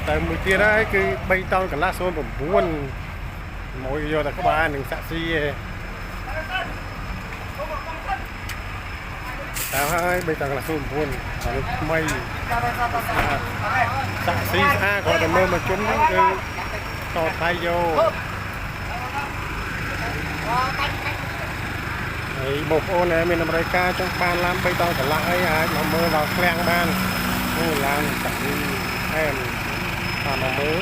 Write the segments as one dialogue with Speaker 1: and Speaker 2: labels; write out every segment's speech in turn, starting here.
Speaker 1: តែមួយទៀតហើយគឺ3តោនកន្លះ09មួយយកតែក្បាលនឹងសាក់ស៊ីឯងតាមហើយ3តោនកន្លះ09ហើយថ្មីសាក់ស៊ីស្អាតគាត់តែមើលមកជុំហ្នឹងគឺតថៃយកហើយបងប្អូនដែលមានតម្រូវការចង់បានឡាន3តោនកន្លះអីអាចមកមើលដល់ឃ្លាំងបានអូឡានសាក់ស៊ីអែមតាមមកមើល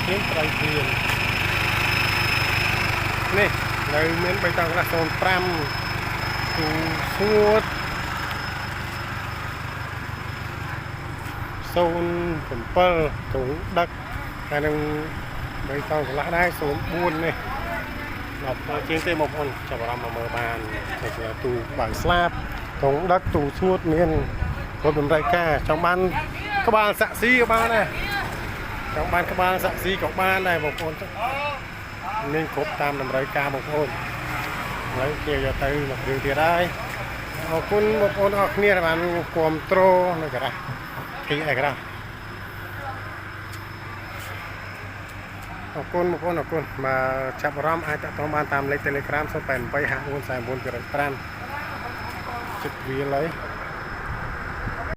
Speaker 1: ព្រៀងត្រីព្រៀងនេះនៅមាន3តោនកន្លះ05ទូសួត07ទូដឹកហើយនឹង3តោនកន្លះដែរ04នេះដល់ជាងទេបងប្អូនចាប់អារម្មណ៍មកមើលបានតែទូបើស្លាប់ទូដឹកទូស្ងួតមានគ្រប់តម្រូវការចង់បានក្បាលសាក់ស៊ីក៏បានដែរចង់បានក្បាលសាក់ស៊ីក៏បានដែរបងប្អូនមានគ្រប់តាមតម្រូវការបងប្អូនហើយគេយកទៅមករឿងទៀតហើយអរគុណបងប្អូនអរគ្នាដែលបានគ្រប់គ្រងនៅការ៉ាទីអីការ៉ាអរគុណបងប្អូនអរគុណមកចាប់អារម្មណ៍អាចតាក់ទងបានតាមលេខ Telegram 088544925ចិត្តវាលហើយ